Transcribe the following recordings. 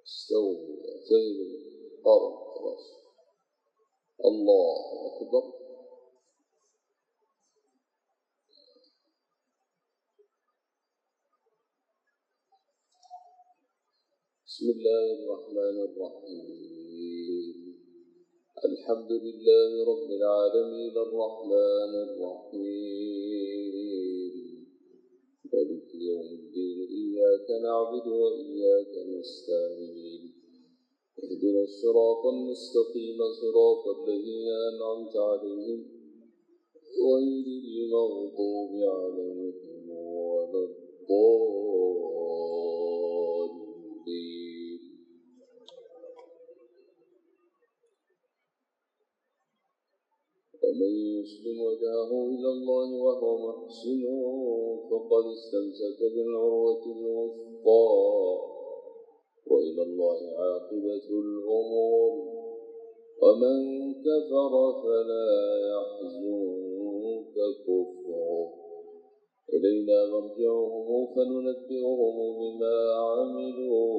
استووا اعتدلوا قارب خلاص. الله أكبر. بسم الله الرحمن الرحيم. الحمد لله رب العالمين الرحمن الرحيم مالك يوم الدين إياك نعبد وإياك نستعين اهدنا الصراط المستقيم صراط الذين أنعمت عليهم غير المغضوب عليهم ولا الضالين. ومن يسلم وجهه إلى الله وهو محسن فقد استمسك بالعروة الوثقى وإلى الله عاقبة الأمور. ومن كفر فلا يحزنك كفره إلينا مرجعهم فننبئهم بما عملوا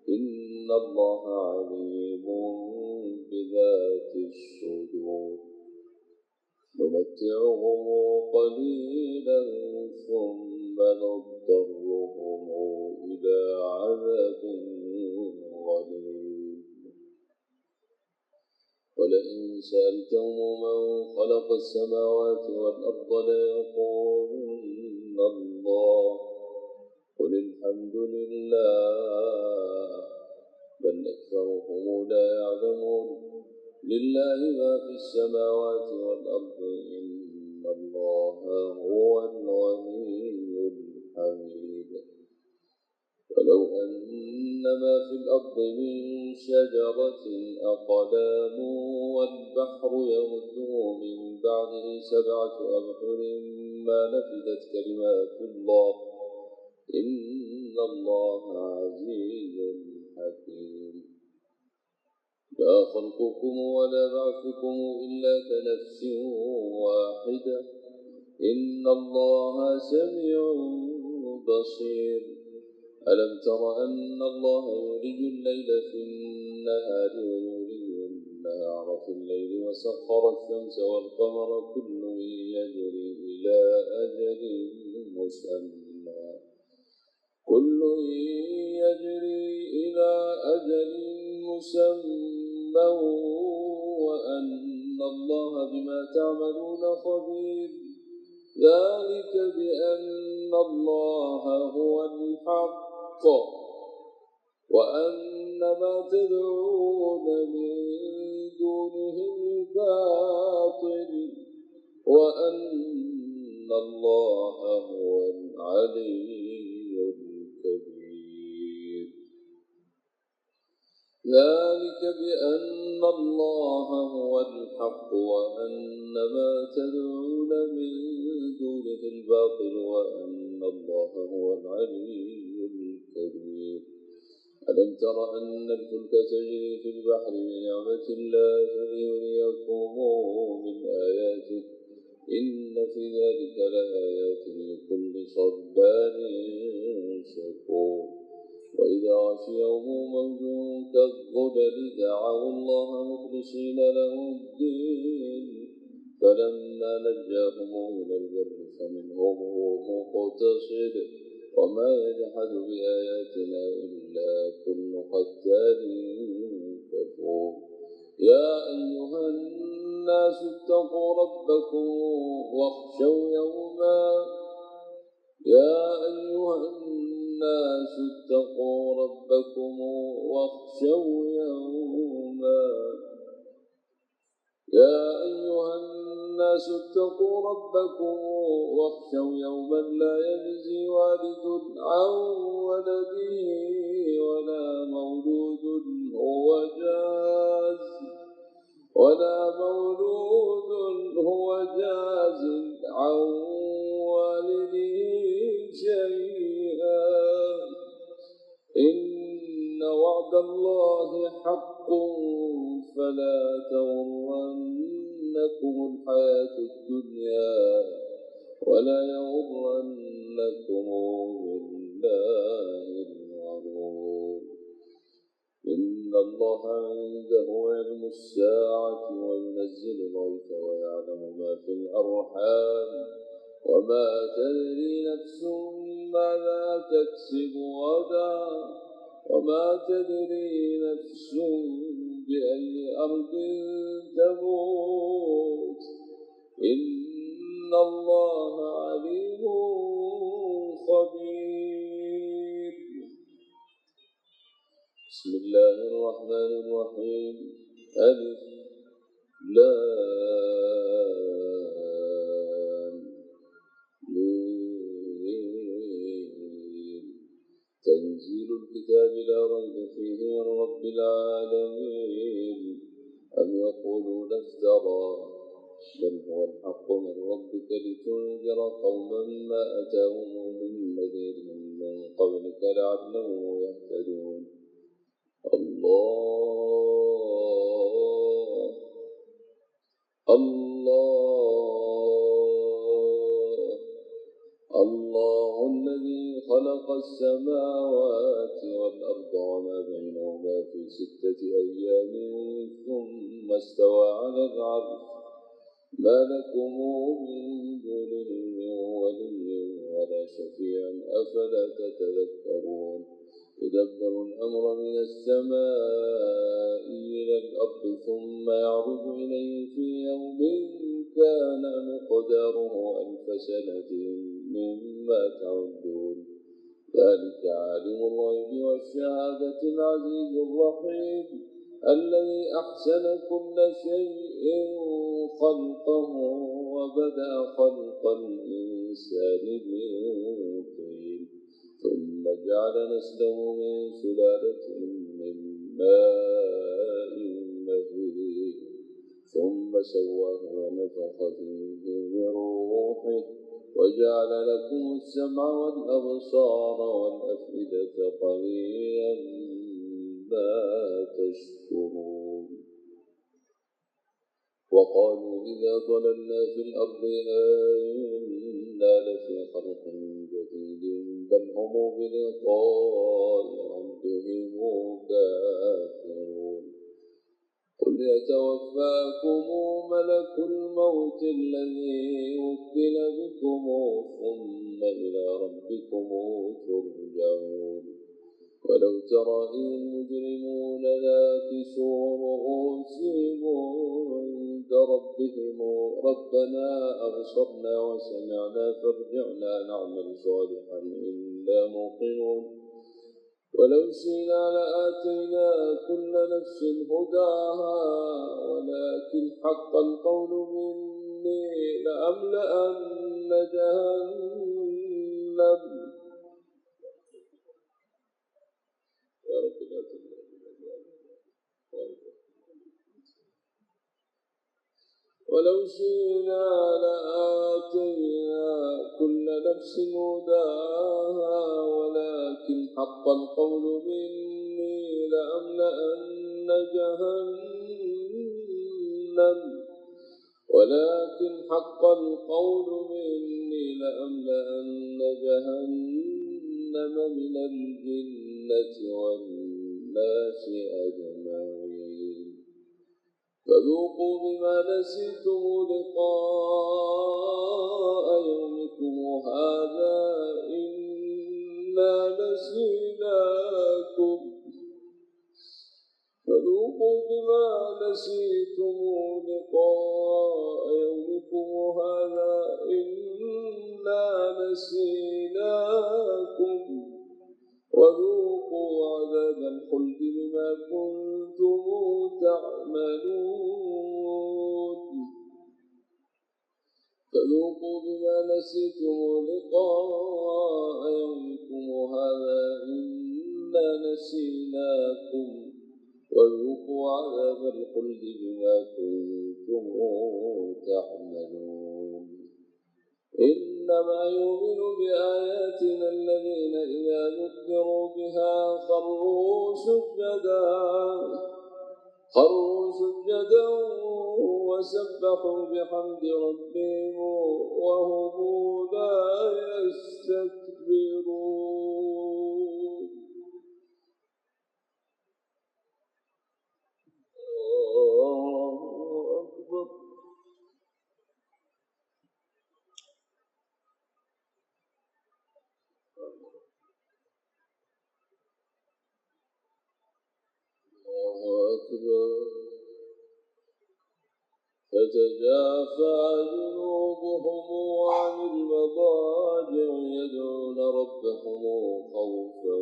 إن الله عليم بذات الصدور. نمتعهم قليلا ثم نضطرهم إلى عذاب غليظ. ولئن سألتهم من خلق السماوات والأرض ليقولن الله قل الحمد لله بل أكثرهم لا يعلمون. لله ما في السماوات والأرض إن الله هو الغني الحميد. ولو أن ما في الأرض من شجرة أقلام والبحر يمده من بعده 7 أبحر ما نفدت كلمات الله إن الله عزيز حكيم. لا خلقكم ولا بعثكم إلا كنفس واحدة إن الله سميع بصير. ألم تر أن الله يولج الليل في النهار ويولج النهار في الليل وسخر الشمس والقمر كل يجري إلى أجل مسمى وأن الله بما تعملون خبير. ذلك بأن الله هو الحق وأن ما تدعون من دونه الباطل وأن الله هو العلي الكبير. ذلك بأن الله هو الحق وأن ما تدعون من دونه الباطل وأن الله هو العلي الكبير. ألم تر أن الفلك تجري في البحر بنعمة الله ليريكم من آياته إن في ذلك لآيات لكل صبار شكور. وإذا غشيهم موج كالظلل دعوا الله مخلصين له الدين فلما نجاهم إلى البر فمنهم مقتصد وما يجحد بآياتنا إلا كل ختان كفور. يا أيها الناس اتقوا ربكم واخشوا يوما لا يجزي والد عن ولده ولا مولود هو جاز عن والده شيئا إن وعد الله حق فلا تغرنكم الحياة الدنيا ولا يغرنكم بالله الغرور. الله عنده علم الساعة وينزل الغيث ويعلم ما في الأرحام وما تدري نفس ماذا تكسب غدا وما تدري نفس بأي أرض تموت إن الله عليم خبير. بسم الله الرحمن الرحيم. ألف لام ميم. تنزيل الكتاب لا ريب فيه من رب العالمين. أم يقولون افترى بل هو الحق من ربك لتنذر قوما ما أتاهم من نذير من قبلك لعلهم يهتدون. الله الذي خلق السماوات والأرض وما بينهما في 6 أيام ثم استوى على العرش ما لكم من دونه من ولي ولا شفيع أفلا تتذكرون. يدبر الأمر من السماء إلى الأرض ثم يعرج إليه في يوم كان مقداره 1000 سنة مما تعدون. ذلك عالم الغيب والشهادة العزيز الرحيم الذي أحسن كل شيء خلقه وبدأ خلق الإنسان من طين ثم جعل نسله من سلالة من ماء مهين ثم سواه ونفخ فيه من روحه وجعل لكم السمع والأبصار والأفئدة قليلا ما تشكرون. وقالوا إذا ضللنا في الأرض أئنا لفي خلق جديد بل هم بلقاء ربهم كافرون. قل يتوفاكم ملك الموت الذي وكل بكم ثم إلى ربكم ترجعون. ولو ترى المجرمون ناكسوا رؤوسهم عند ربهم ربنا أبصرنا وسمعنا فارجعنا نعمل صالحا إنا موقنون. ولو شئنا لآتينا كل نفس هداها ولكن حق القول مني لأملأن جهنم ولو شئنا لآتينا كل نفس هداها ولكن حق القول مني لأملأن جهنم ولكن حق القول مني لأملأن جهنم من الجنة والناس أجمعين. فذوقوا بما نسيتم لقاء يومكم هذا إنا نسيناكم فذوقوا بما نسيتم لقاء يومكم هذا إنا نسيناكم وذوقوا عذاب الخلد بما كنتم تعملون. فذوقوا بما نسيتم لقاء يومكم هذا إنا نسيناكم وذوقوا عذاب الخلد بما كنتم تعملون. إنما يؤمن بآياتنا الذين إذا ذكروا بها خروا سجدا وسبحوا بحمد ربهم وهم لا يستكبرون. أكبر تتجافى جنوبهم عن المضاجع يدعون ربهم خوفا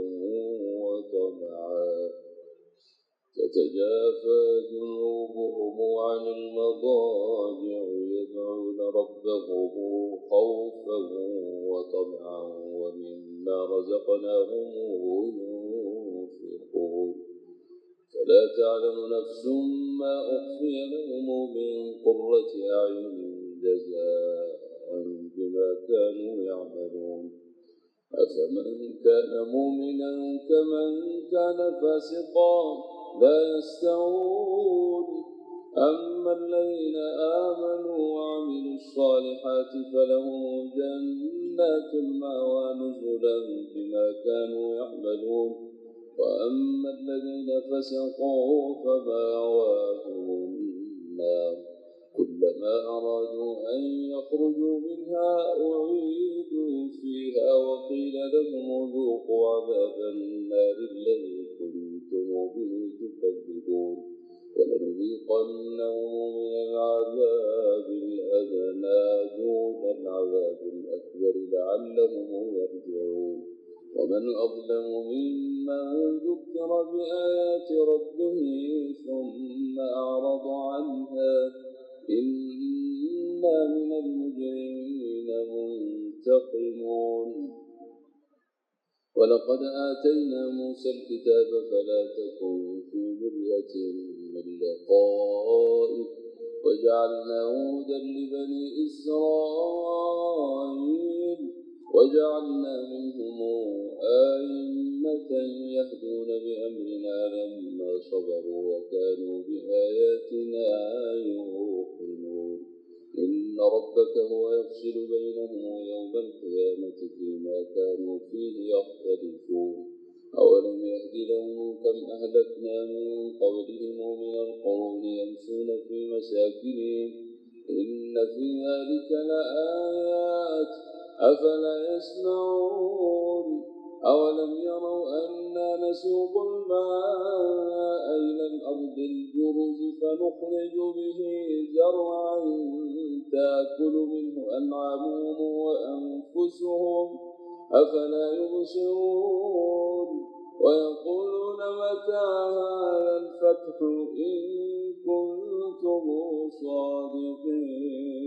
وطمعا تتجافى جنوبهم عن المضاجع يدعون ربهم خوفا وطمعا ومما رزقناهم ينفقون فلا تعلم نفس ما أخفي لهم من قرة أعين جزاء بما كانوا يعملون أفمن كان مؤمنا كمن كان فاسقا لا يستوون أما الذين آمنوا وعملوا الصالحات فلهم جنات المأوى نزلا بما كانوا يعملون وأما الذين فسقوا فمأواهم النار كلما أرادوا أن يخرجوا منها أعيدوا فيها وقيل لهم ذوقوا عذاب النار الذي كنتم به تكذبون ولنذيقنهم من العذاب الأدنى دون العذاب الأكبر لعلهم يرجعون ومن أظلم ممن ذكر بآيات ربه ثم أعرض عنها إنا من المجرمين منتقمون ولقد آتينا موسى الكتاب فلا تكن في مرية من لقائه وجعلناه هدى لبني إسرائيل وجعلنا منهم أئمة يهدون بأمرنا لما صبروا وكانوا بآياتنا يوقنون إن ربك هو يفصل بينهم يوم القيامة فيما كانوا فيه يختلفون أولم يهد لهم كم أهلكنا من قبلهم من القرون يمشون في مساكنهم إن في ذلك لآيات أفلا يسمعون أولم يروا أنا نسوق الماء إلى الأرض الجرز فنخرج به زرعا تأكل منه أنعامهم وأنفسهم أفلا يبصرون ويقولون متى هذا الفتح إن كنتم صادقين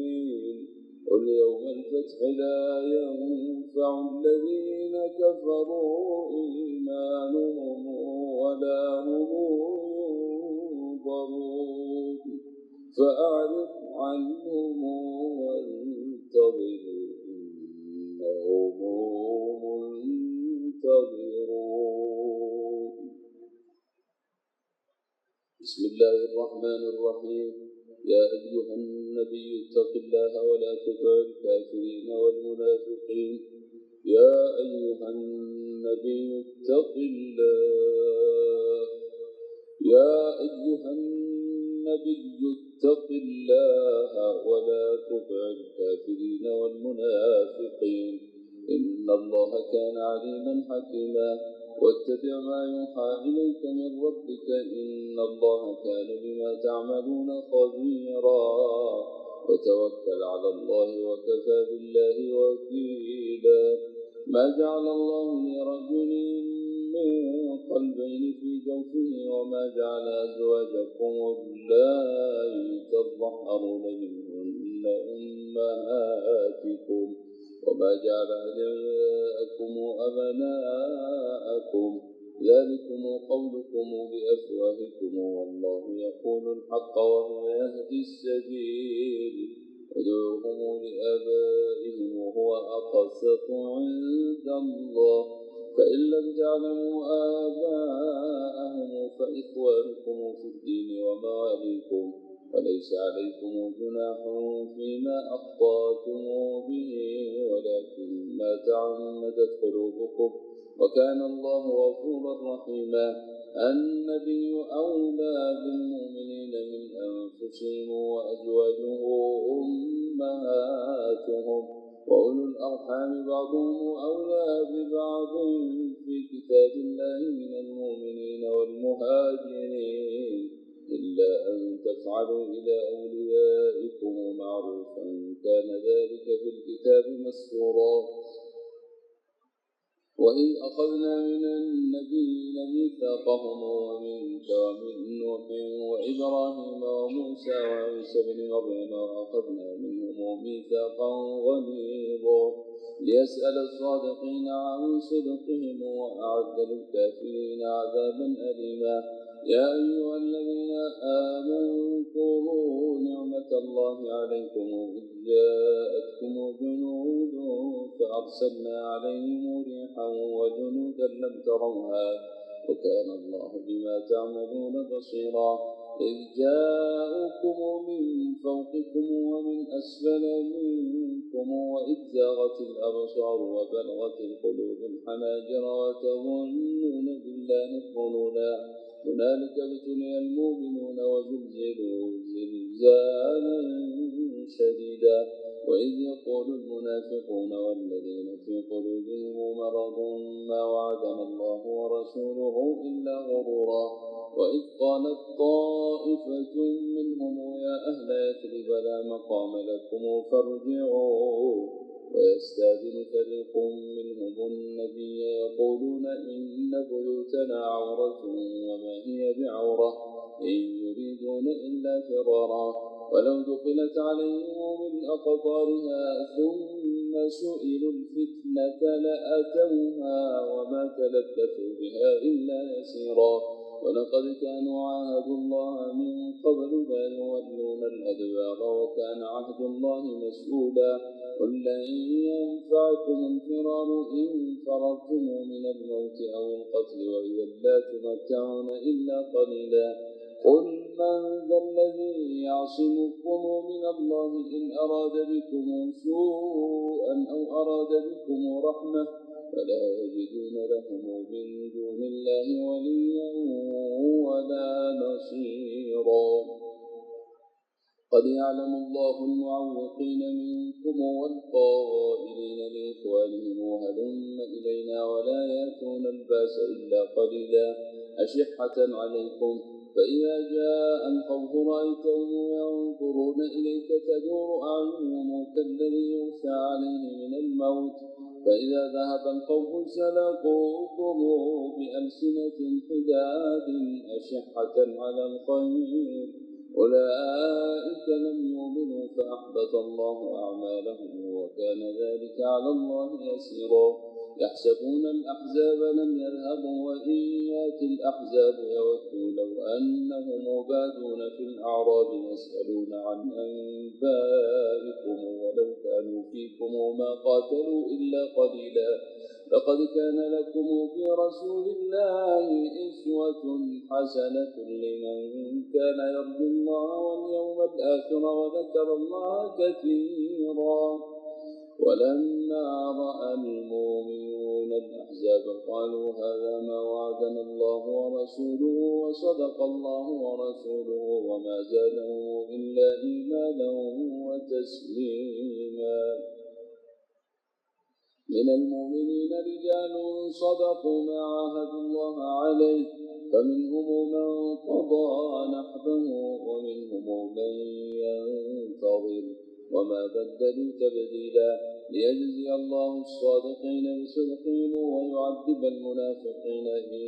قل يوم الفتح لا ينفع الذين كفروا إيمانهم ولا هم ينظرون فأعرض عنهم وانتظر إنهم منتظرون بسم الله الرحمن الرحيم يا أيها النبي اتق الله ولا تطع الكافرين والمنافقين يا أيها النبي اتق الله يا أيها النبي اتق الله ولا تطع الكافرين والمنافقين إن الله كان عليما حكيما واتبع ما يوحى إليك من ربك إن الله كان بما تعملون خبيرا وتوكل على الله وكفى بالله وكيلا ما جعل الله لرجل من قلبين في جوفه وما جعل أزواجكم اللائي تظهرون منهن أمهاتكم وما جعل أدعياءكم أبناءكم ذلكم قولكم بأفواهكم والله يقول الحق وهو يهدي السبيل ادعوهم لآبائهم وهو أقسط عند الله فإن لم تعلموا آباءهم فإخوانكم في الدين ومواليكم وليس عليكم جناح فيما أخطأتم به ولكن ما تعمدت قلوبكم وكان الله غفورا رحيما النبي أولى بالمؤمنين من أنفسهم وأزواجه أمهاتهم وأولو الأرحام بعضهم أولى ببعض في كتاب الله من المؤمنين والمهاجرين تفعلوا إلى أوليائكم معروفا كان ذلك في الكتاب مسطورا. وإذ أخذنا من النبيين ميثاقهم ومنك ومن نوح وإبراهيم وموسى وعيسى بن مريم وأخذنا منهم ميثاقا غليظا ليسأل الصادقين عن صدقهم وأعد للكافرين عذابا أليما. يا أيها الذين آمنوا اذكروا نعمة الله عليكم إذ جاءتكم جنود فأرسلنا عليهم ريحا وجنودا لم تروها وكان الله بما تعملون بصيرا. إذ جاءوكم من فوقكم ومن أسفل منكم وإذ زاغت الأبصار وبلغت القلوب الحناجر وتظنون بالله الظنونا هنالك ابتلي المؤمنون وزلزلوا زلزالا شديدا. وإذ يقول المنافقون والذين في قلوبهم مرض ما وعدنا الله ورسوله إلا غرورا. وإذ قالت طائفة منهم يا أهل يثرب لا مقام لكم فارجعوا ويستأذن فريق منهم النبي يقولون إن بيوتنا عورة وما هي بعورة إن يريدون إلا فرارا. ولو دخلت عليهم من أقطارها ثم سئلوا الفتنة لأتوها وما تلبثوا بها إلا يسيرا. ولقد كانوا عاهدوا الله من قبل لا يولون الأدبار وكان عهد الله مسؤولا. قل لن ينفعكم الفرار إن فررتم من الموت أو القتل وإذا لا تمتعون إلا قليلا. قل من ذا الذي يعصمكم من الله إن أراد بكم سوءا أو أراد بكم رحمة فلا يجدون لهم من دون الله وليا ولا نصيرا. قد يعلم الله المعوقين منكم والقائلين لإخوانهم هلم إلينا ولا يأتون الباس إلا قليلا أشحة عليكم فإذا جاء الخوف رأيتهم ينظرون إليك تدور أعينهم كالذي يغشى عليه من الموت فإذا ذهب الخوف سلقوكم بألسنة حداد أشحة على الخير أولئك لم يؤمنوا فأحبط الله أعمالهم وكان ذلك على الله يسيرا. يحسبون الأحزاب لم يذهبوا وإن يأتي الأحزاب يودوا لو أنهم بادون في الأعراب يسألون عن أنبائكم ولو كانوا فيكم ما قاتلوا إلا قليلا. لقد كان لكم في رسول الله أسوة حسنة لمن كان يرجو الله واليوم الآخر وذكر الله كثيرا. ولما رأى المؤمنون الأحزاب قالوا هذا ما وعدنا الله ورسوله وصدق الله ورسوله وما زادهم إلا إيمانا وتسليما. من المؤمنين رجال صدقوا ما عاهدوا الله عليه فمنهم من قضى نحبه ومنهم من ينتظر وما بدلوا تبديلا. ليجزي الله الصادقين بصدقهم ويعذب المنافقين إن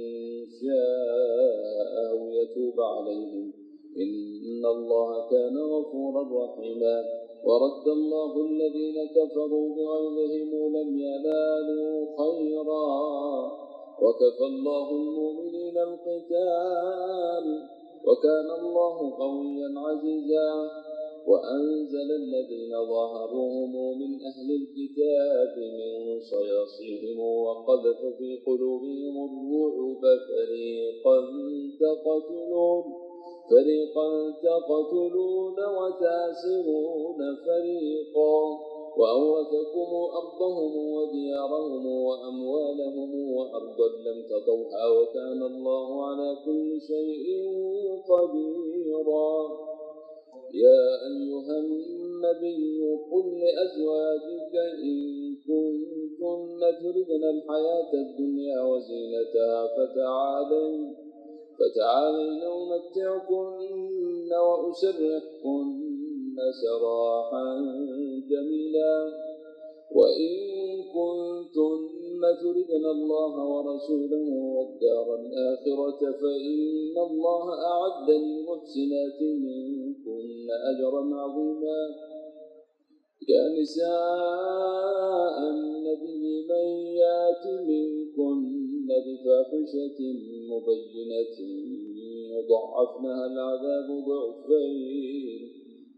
شاء أو يتوب عليهم إن الله كان غفورا رحيما. ورد الله الذين كفروا بغيظهم لم ينالوا خيرا وكفى الله المؤمنين القتال وكان الله قويا عزيزا. وأنزل الذين ظاهروهم من أهل الكتاب من صياصيهم وقذف في قلوبهم الرعب فريقا تقتلون وتاسرون فريقا وأورثكم أرضهم وديارهم وأموالهم وأرضا لم تطوها وكان الله على كل شيء قديرا. يا أيها النبي قل لأزواجك إن كنتن تردن الحياة الدنيا وزينتها فتعالين أمتعكن وأسرحكن سراحا جميلا. وإن كنتن تردن الله ورسوله والدار الآخرة فإن الله أعد للمحسنات منكن أجرا عظيما. يا نساء النبي من يات منكن بفاحشة مبينة يضاعف لها العذاب ضعفين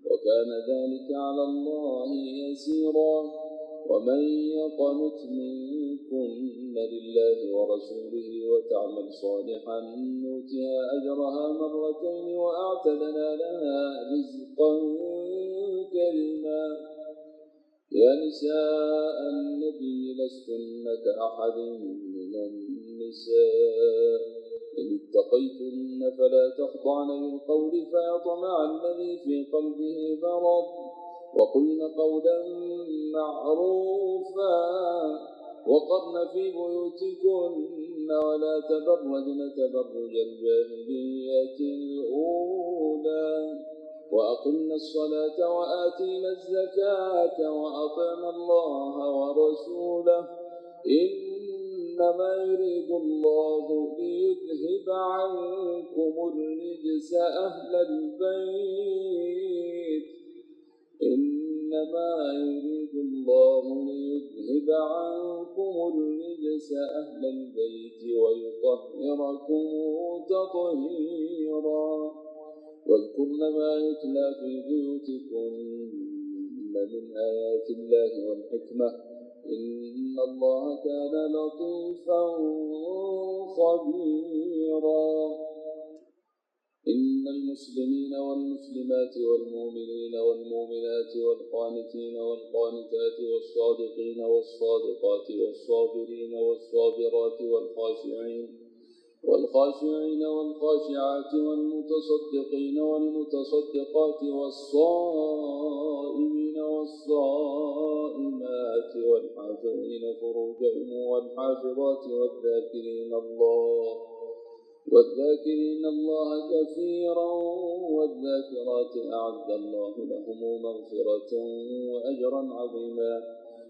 وكان ذلك على الله يسيرا. ومن يقنت منكن لله ورسوله وتعمل صالحا نؤتها أجرها مرتين وأعتدنا لها رزقا كريما. يا نساء النبي لستن كأحد من النساء إن اتقيتن فلا تخضعن بالقول فيطمع الذي في قلبه مرض وقلن قولا معروفا وقرن في بيوتكن ولا تبرجن تبرج الجاهلية الأولى وأقمنا الصلاة وآتينا الزكاة وأطعنا الله ورسوله إنما يريد الله ليذهب عنكم الرجس أهل البيت إنما يريد الله ليذهب عنكم الرجس أهل البيت ويطهركم تطهيرا. واذكرن ما يتلى في بيوتكن من آيات الله والحكمة إن الله كان لطيفا خبيرا. إن المسلمين والمسلمات والمؤمنين والمؤمنات والقانتين والقانتات والصادقين والصادقات والصابرين والصابرات والخاشعين والخاشعات والمتصدقين والمتصدقات والصائمين والصائمات والحافظين فروجهم والحافظات والذاكرين الله كثيرا والذاكرات أعد الله لهم مغفرة وأجرا عظيما.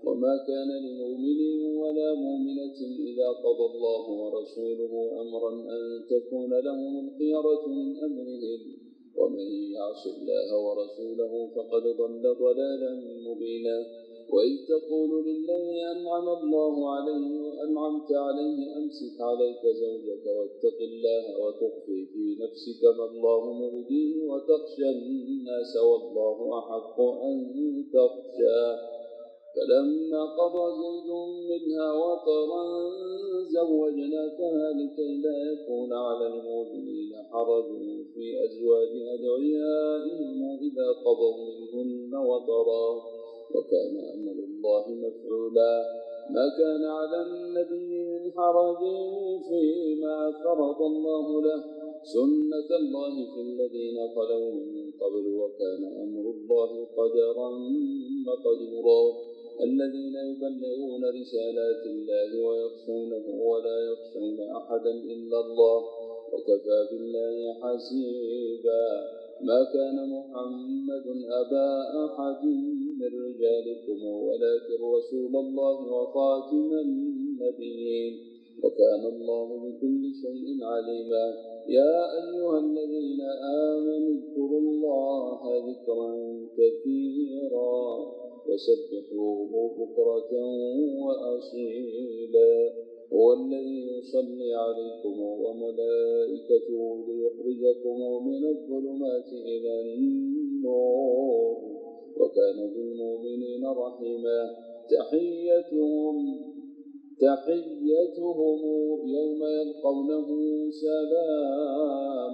وما كان لمؤمن ولا مؤمنة إذا قضى الله ورسوله أمرا أن تكون لهم الخيرة من أمرهم ومن يعص الله ورسوله فقد ضل ضلالا مبينا. وإذ تقول للذي أنعم الله عليه وأنعمت عليه أمسك عليك زوجك واتق الله وتخفي في نفسك ما الله مبديه وتخشى الناس والله أحق أن تخشاه فلما قضى زيد منها وطرا زوجناكها لكي لا يكون على المؤمنين حرج في أزواج أدعيائهم إذا قضوا منهن وطرا وكان أمر الله مفعولا. ما كان على النبي من حرج فيما فرض الله له سنة الله في الذين خلوا من قبل وكان أمر الله قدرا مقدورا. الذين يبلغون رسالات الله ويخشونه ولا يخشون أحدا إلا الله وكفى بالله حسيبا. ما كان محمد أبا أحد من رجالكم ولكن رسول الله وخاتم النبيين وكان الله بكل شيء عليما. يا أيها الذين آمنوا اذكروا الله ذكرا كثيرا وسبحوه بكرة وأصيلا. هو الذي يصلي عليكم وملائكته ليخرجكم من الظلمات إلى النور وكان بالمؤمنين رحيما. تحيتهم يوم يلقونه سلام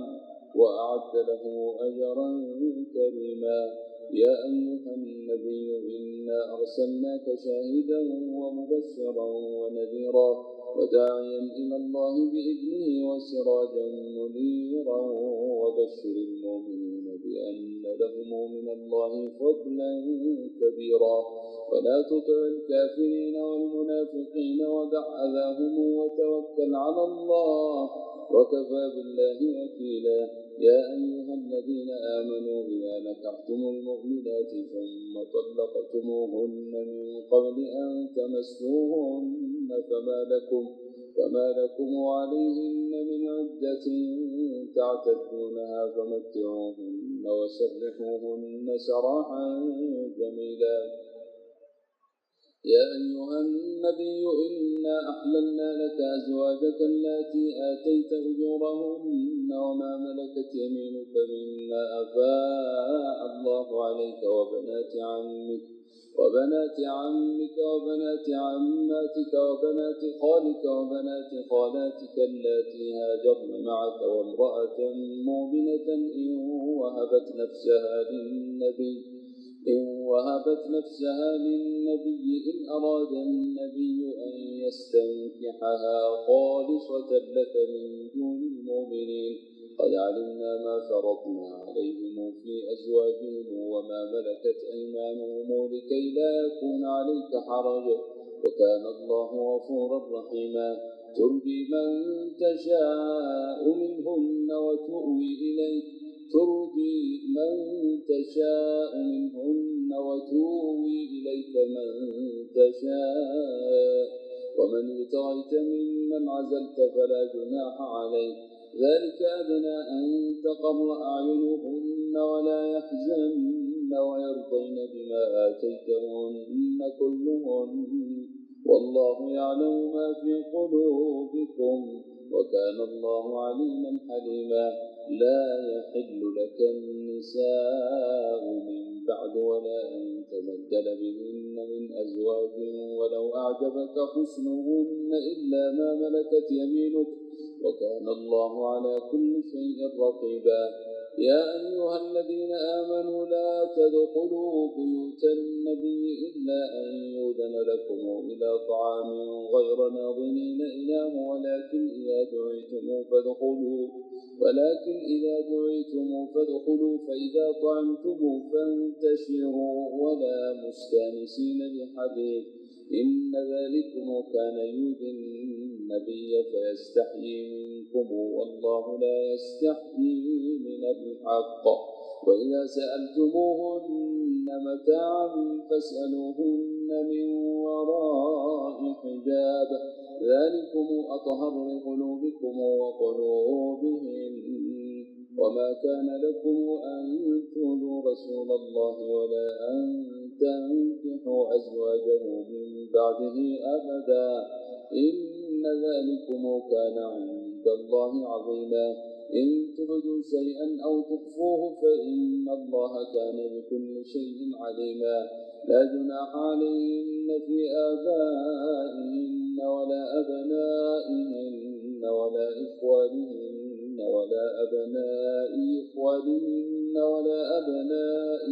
وأعد له أجرا كريما. يا أيها النبي إنا أرسلناك شاهدا ومبشرا ونذيرا وداعيا إلى الله بإذنه وسراجا منيرا وبشر المؤمنين بأن لهم من الله فضلا كبيرا. ولا تطع الكافرين والمنافقين ودع أذاهم وتوكل على الله وكفى بالله وكيلا. يا أيها الذين آمنوا إذا نكحتم المؤمنات ثم طلقتموهن من قبل أن تمسوهن فما لكم عليهن من عدة تعتدونها فمتعوهن وسرحوهن سراحا جميلا. يا أيها النبي إنا أحللنا لك أزواجك اللاتي آتيت أجورهن وما ملكت يمينك مما أفاء الله عليك وبنات عمك وبنات عماتك وبنات خالك وبنات خالاتك اللاتي هاجرن معك وامرأة مؤمنة إن وهبت نفسها للنبي إن أراد النبي أن يستنكحها خالصة لك من دون المؤمنين. قد علمنا ما فرضنا عليهم في أزواجهم وما ملكت أيمانهم لكي لا يكون عليك حرج وكان الله غفورا رحيما. ترجي من تشاء منهن وتؤوي إليك من تشاء ومن ابتغيت ممن عزلت فلا جناح عليك. ذلك أدنى أن تقر أعينهن ولا يحزن ويرضين بما آتيتهن كلهن والله يعلم ما في قلوبكم وكان الله عليما حليما. لا يحل لك النساء من بعد ولا أن تبدل بهن من أزواج ولو أعجبك حسنهن إلا ما ملكت يمينك وكان الله على كل شيء رقيبا. يا أيها الذين آمنوا لا تدخلوا بيوت النبي إلا أن يؤذن لكم إلى طعام غير ناظرين إناه ولكن إذا دعيتم فادخلوا فإذا طعمتم فانتشروا ولا مستانسين لحديث إن ذلكم كان يؤذي النبي فيستحيي منكم والله لا يستحيي من الحق. وإذا سألتموهن متاعا فاسألوهن من وراء حجاب ذلكم أطهر لقلوبكم وقلوبهم. وما كان لكم أن تؤذوا رسول الله ولا أن تنكحوا أزواجه من بعده أبدا إن ذلكم كان عند الله عظيما. إن تبدوا شيئا أو تخفوه فإن الله كان بكل شيء عليما. لا جناح عليهن في آبائهن ولا أبنائهن ولا إخوانهن ولا أبناء إخوانهن ولا أبناء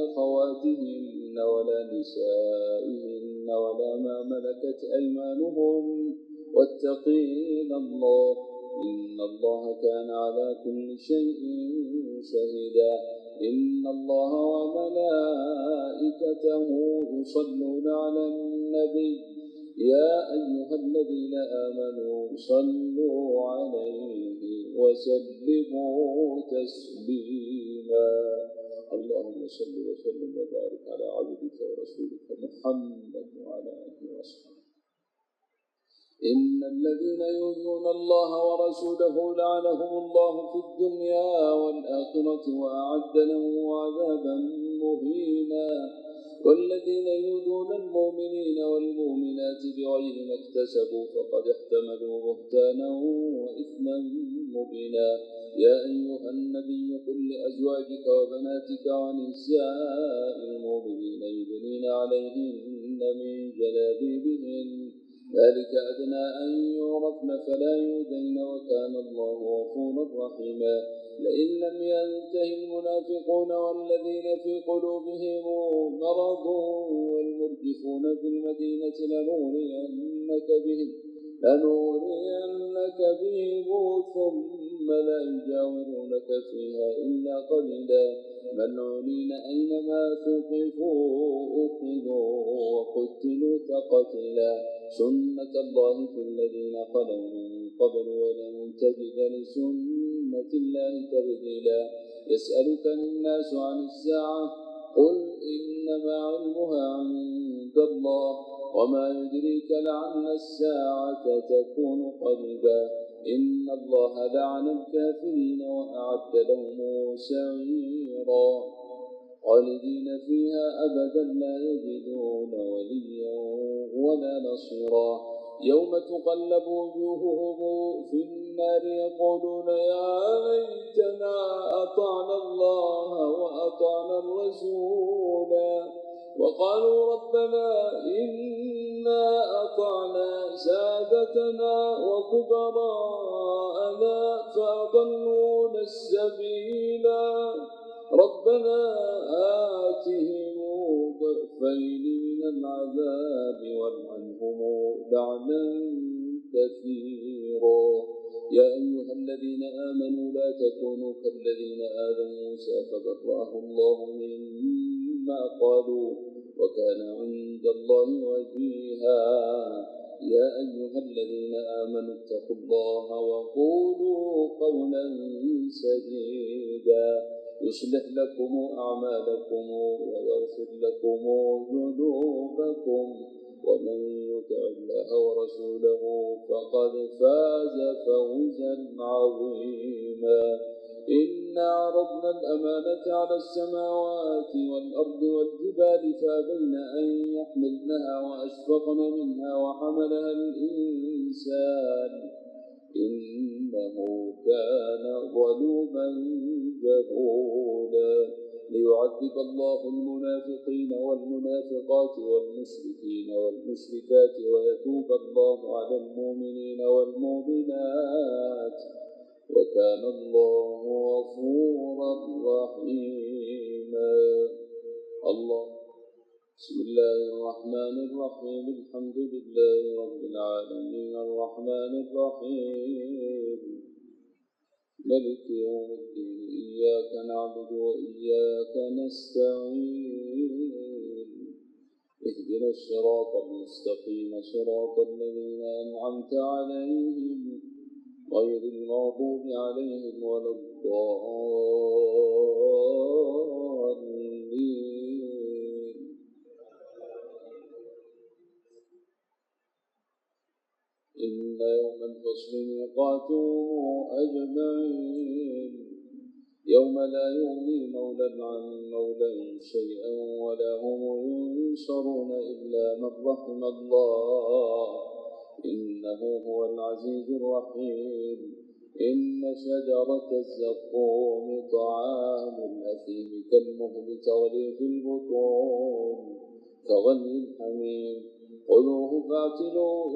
أخواتهن ولا نسائهن ولا ما ملكت أيمانهن واتقين الله إن الله كان على كل شيء شهيدا. إن الله وملائكته يصلون على النبي يا أيها الذين آمنوا صلوا عليه وسلموا تسليما. اللهم صل وسلم وبارك على عبدك ورسولك محمد وعلى آله وصحبه. إن الذين يؤذون الله ورسوله لعنهم الله في الدنيا والآخرة وأعد لهم عذابا مهينا. والذين يؤذون المؤمنين والمؤمنات بغير ما اكتسبوا فقد احتملوا بهتانا وإثما مبينا. يا أيها النبي قل لأزواجك وبناتك ونساء المؤمنين يدنين عليهن من جلابيبهن ذلك أدنى أن يعرفن فلا يؤذين وكان الله غفورا رحيما. لئن لم ينته المنافقون والذين في قلوبهم مرض والمرجفون في المدينة لنغرينك يأتونك بهم ثم لا يجاورونك فيها إلا قليلا ملعونين أينما ثقفوا أخذوا وقتلوا تقتيلا سنة الله في الذين خلوا من قبل ولن تجد لسنة الله تبديلا يسألك الناس عن الساعة قل إنما علمها عند الله وما يدريك لعل الساعة تكون قريبا إن الله لعن الكافرين وأعد لهم سعيرا خالدين فيها أبدا لا يجدون وليا ولا نصيرا يوم تقلب وجوههم في النار يقولون يا ليتنا أطعنا الله وأطعنا الرسولا وقالوا ربنا إنا أطعنا سادتنا وكبراءنا فأضلونا السبيلا ربنا آتهم ضعفين من العذاب والعنهم لعنا كثيرا يا أيها الذين آمنوا لا تكونوا كالذين آذوا موسى فبرأه الله مما قالوا وكان عند الله وجيها يا أيها الذين آمنوا اتقوا الله وقولوا قولا سديدا يصلح لكم أعمالكم ويغفر لكم ذنوبكم ومن يطع الله ورسوله فقد فاز فوزا عظيما إنا عرضنا الأمانة على السماوات والأرض والجبال فأبين أن يحملنها وأشفقن منها وحملها الإنسان إنه كان ظلوما جهولا ليعذب الله المنافقين والمنافقات والمشركين والمشركات ويتوب الله على المؤمنين والمؤمنات وكان الله غفورا رحيما الله بسم الله الرحمن الرحيم الحمد لله رب العالمين الرحمن الرحيم ملك يوم الدين إياك نعبد وإياك نستعين اهدنا الصراط المستقيم صراط الذين أنعمت عليهم غير المغضوب عليهم ولا الضالين إن يوم الفصل ميقاتهم أجمعين يوم لا يغني مولى عن مولى شيئا ولا هم ينصرون إلا من رحم الله إنه هو العزيز الرحيم إن شجرة الزقوم طعام الأثيم كالمهل تغلي في البطون كغلي الحميم خذوه فاعتلوه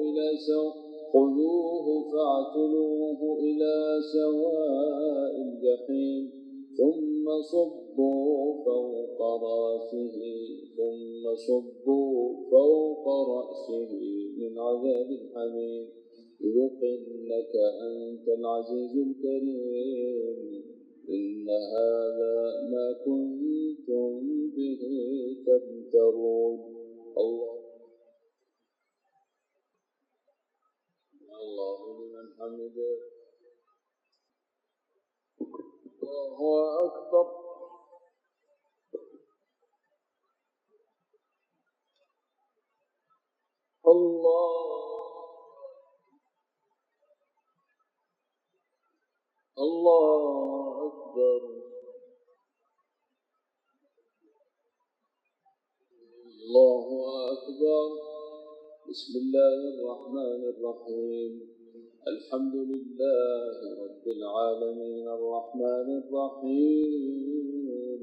إلى سواء الجحيم ثم صبوا فوق رأسه من عذاب الحميم ذق إنك أنت العزيز الكريم إن هذا ما كنتم به تمترون الله لمن حمده الله أكبر الله أكبر الله أكبر بسم الله الرحمن الرحيم الحمد لله رب العالمين الرحمن الرحيم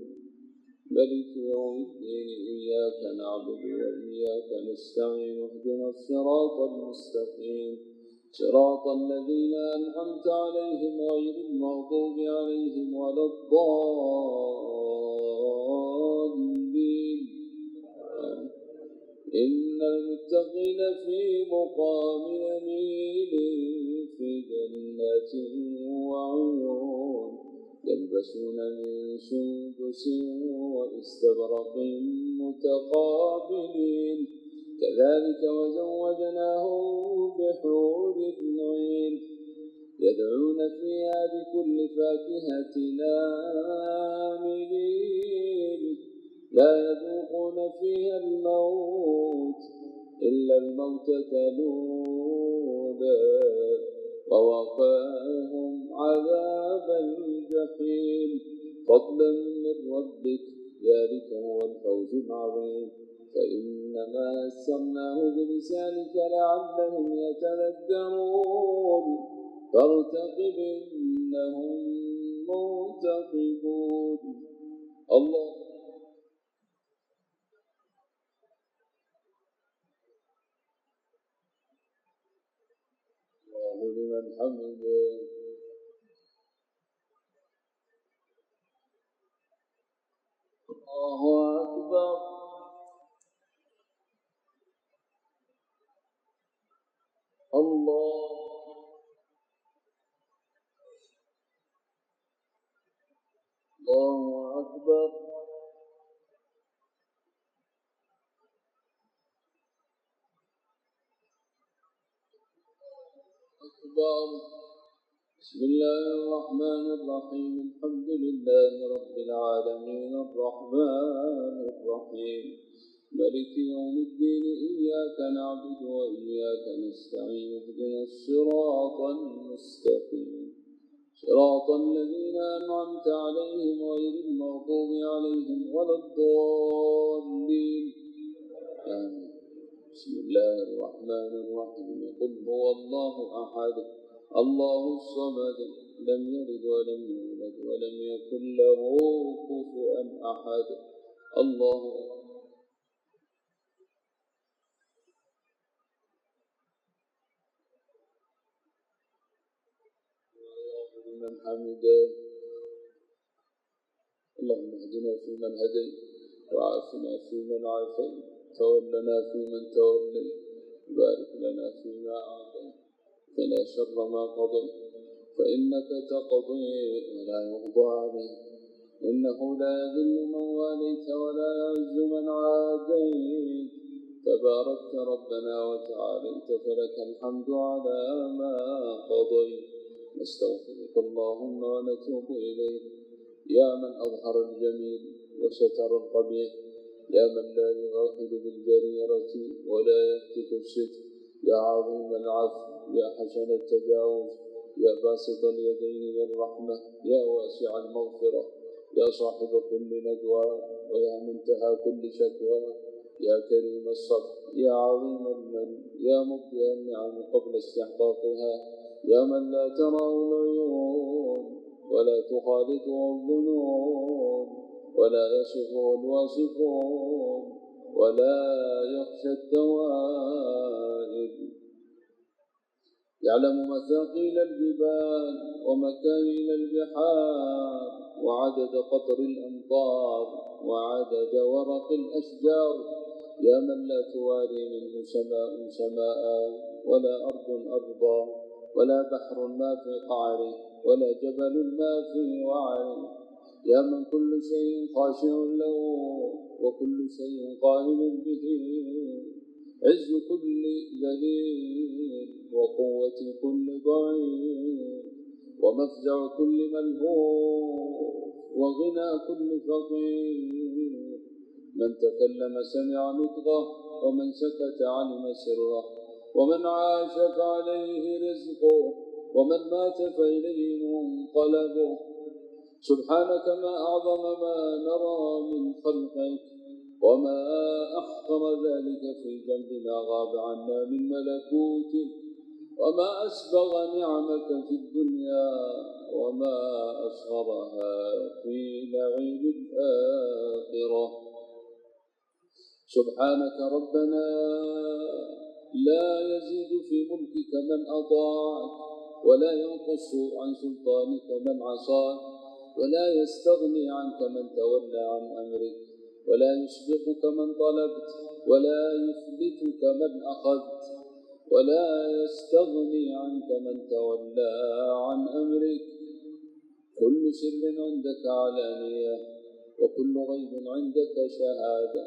ملك يوم الدين إياك نعبد وإياك نستعين اهدنا الصراط المستقيم صراط الذين أنعمت عليهم غير المغضوب عليهم ولا الضالين إن المتقين في مقام أمين في سندس واستبرق متقابلين كذلك وزوجناهم بحور عين يدعون فيها بكل فاكهة آمنين لا يذوقون فيها الموت إلا الموتة الأولى ووقاهم عذاب الجحيم فضلا من ربك ذلك هو الفوز العظيم فإنما يسرناه بلسانك لعلهم يتذكرون فارتقب إنهم مرتقبون الله لمن حمده الله أكبر الله أكبر بسم الله الرحمن الرحيم الحمد لله رب العالمين الرحمن الرحيم مالك يوم الدين إياك نعبد وإياك نستعين اهدنا الصراط المستقيم صراط الذين أنعمت عليهم غير المغضوب عليهم ولا الضالين آمين بسم الله الرحمن الرحيم قل هو الله أحد الله الصمد لم يلد ولم يولد ولم يكن له كفوا أحد الله لمن حمده اللهم اهدنا فيمن هديت وعافنا فيمن عافيت تولنا فيمن توليت بارك لنا فيما أعطيت فلا شر ما قضيت فإنك تقضي ولا يقضى عليك إنه لا يذل من واليت ولا يعز من عاديت تباركت ربنا وتعاليت فلك الحمد على ما قضيت نستغفرك اللهم ونتوب إليك يا من أظهر الجميل وستر القبيح يا من لا يؤاخذ بالجريرة ولا يهتك الستر يا عظيم العفو يا حسن التجاوز يا باسط اليدين بالرحمة يا واسع المغفرة يا صاحب كل ندوى ويا منتهى كل شكوى يا كريم الصبر يا عظيم المن يا مبدئ النعم قبل استحقاقها يا من لا تراه العيون ولا تخالطه الظنون ولا يصفه الواصفون ولا يخشى التوائب يعلم مثاقيل الجبال ومكاين البحار وعدد قطر الأمطار وعدد ورق الأشجار يا من لا تواري منه سماء سماء ولا أرض أرضا ولا بحر ما في قعره ولا جبل ما في وعره يا من كل شيء خاشع له وكل شيء قائم به عز كل ذليل وقوة كل ضعيف ومفزع كل ملهوف وغنى كل فقير من تكلم سمع نطقه ومن سكت علم سره ومن عاش فعليه رزقه ومن مات فإليه منقلبه سبحانك ما أعظم ما نرى من خلقك وما أحقر ذلك في جنب ما غاب عنا من ملكوتك وما أسبغ نعمك في الدنيا وما أصغرها في نعيم الآخرة سبحانك ربنا لا يزيد في ملكك من أطاعك ولا ينقص عن سلطانك من عصاك ولا يستغني عنك من تولى عن أمرك ولا يسبقك من طلبت ولا يثبتك من أخذت ولا يستغني عنك من تولى عن أمرك كل سر عندك علانية وكل غيب عندك شهادة.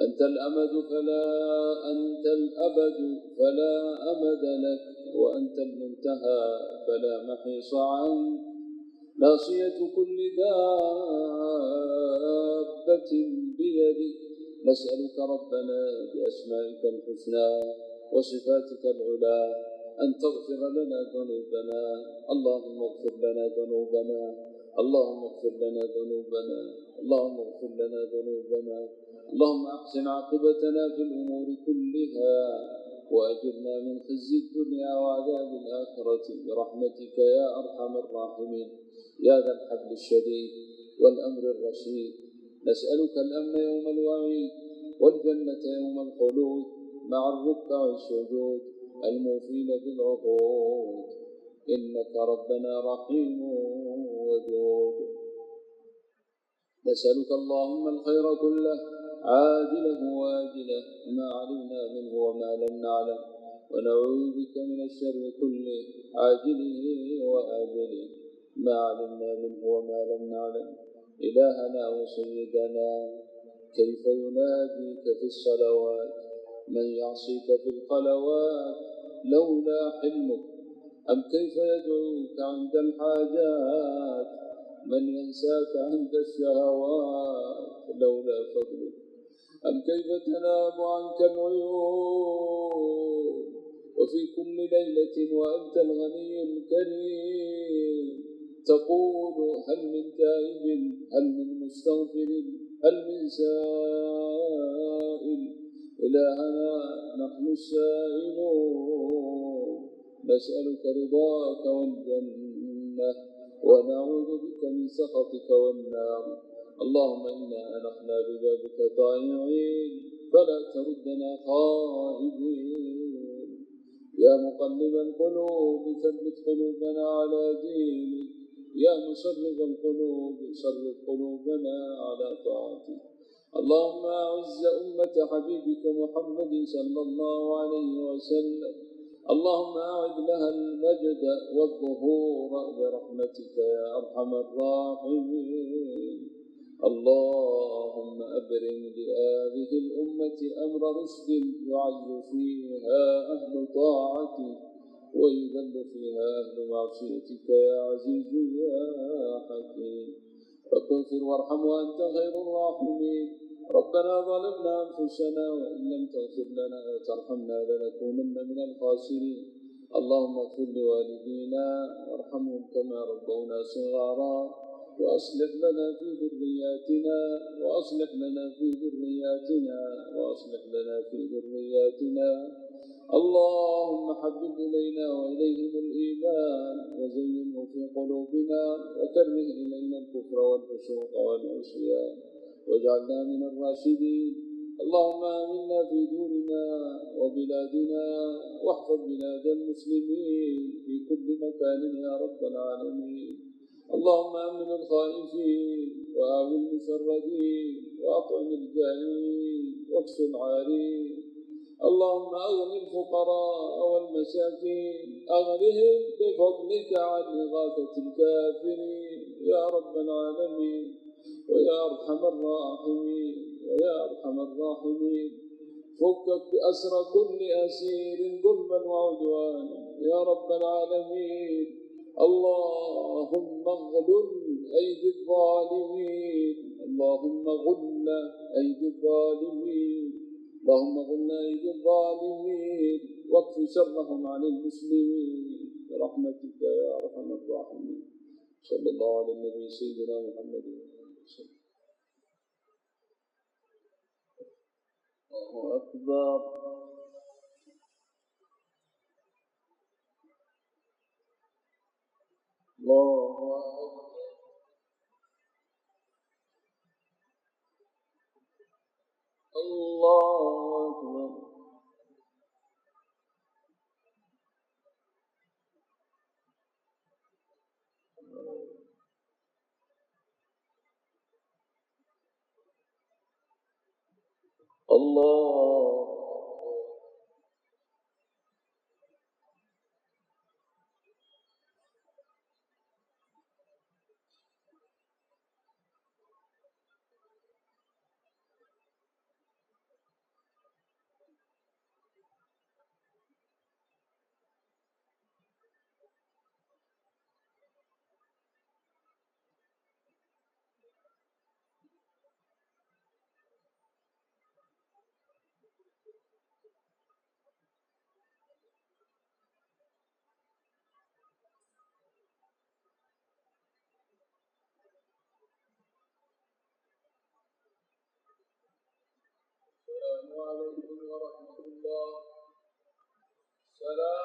أنت الأبد فلا أمد لك، وأنت المنتهى فلا محيص عنك. ناصية كل دابة بيدك. نسألك ربنا بأسمائك الحسنى وصفاتك العلى أن تغفر لنا ذنوبنا. اللهم اغفر لنا ذنوبنا، اللهم اغفر لنا ذنوبنا، اللهم اغفر لنا ذنوبنا. اللهم أحسن عاقبتنا في الأمور كلها، وأجرنا من خزي الدنيا وعذاب الآخرة برحمتك يا أرحم الراحمين يا ذا الحبل الشديد والأمر الرشيد. نسألك الأمن يوم الوعيد والجنة يوم الخلود مع الركع السجود الموفين بالعهود، إنك ربنا رحيم ودود. نسألك اللهم الخير كله عاجله وآجله ما علمنا منه وما لم نعلم، ونعوذ بك من الشر كله عاجله وآجله ما علمنا منه وما لم نعلم. إلهنا وسيدنا، كيف يناديك في الصلوات من يعصيك في الخلوات لولا حلمك؟ أم كيف يدعوك عند الحاجات من ينساك عند الشهوات لولا فضلك؟ أم كيف تنام عنك العيون وفي كل ليلة وأنت الغني الكريم تقول هل من تائب، هل من مستغفر، هل من سائل؟ إلهنا نحن السائلون، نسألك رضاك والجنة ونعوذ بك من سخطك والنار. اللهم إنا أنحنا ببابك طائعين فلا تردنا خائبين. يا مقلب القلوب ثبت قلوبنا على دينك، يا مصرف القلوب صرف قلوبنا على طاعتك. اللهم أعز أمة حبيبك محمد صلى الله عليه وسلم، اللهم أعد لها المجد والظهور برحمتك يا أرحم الراحمين. اللهم أبرم لهذه الأمة أمر رشد يعز فيها أهل طاعتك ويذل فيها أهل معصيتك يا عزيز يا حكيم. رب اغفر وارحم وأنت خير الراحمين. ربنا ظلمنا أنفسنا وإن لم تغفر لنا وترحمنا لنكونن من الخاسرين. اللهم اغفر لوالدينا وارحمهم كما ربونا صغارا، وأصلح لنا في ذرياتنا وأصلح لنا في ذرياتنا وأصلح لنا في ذرياتنا. اللهم حبب إلينا وإليهم الإيمان وزينه في قلوبنا وكره إلينا الكفر والفسوق والعصيان واجعلنا من الراشدين. اللهم آمنا في دورنا وبلادنا، واحفظ بلاد المسلمين في كل مكان يا رب العالمين. اللهم أمن الخائفين وآوي المشردين وأطعم الجائعين واكس العارين. اللهم أغن الفقراء والمساكين، أغنهم بفضلك عن إغاثة الكافرين يا رب العالمين ويا أرحم الراحمين ويا أرحم الراحمين. فك أسر كل أسير ظلما وعدوانا يا رب العالمين. اللهم اغلل أيدي الظالمين، اللهم غل أيدي الظالمين، اللهم غل أيدي الظالمين واكف شرهم عن المسلمين برحمتك يا أرحم الراحمين. صلى الله على النبي سيدنا محمد. الله أكبر. الله أكبر. الله أكبر. الله عليكم ورحمة الله. سلام.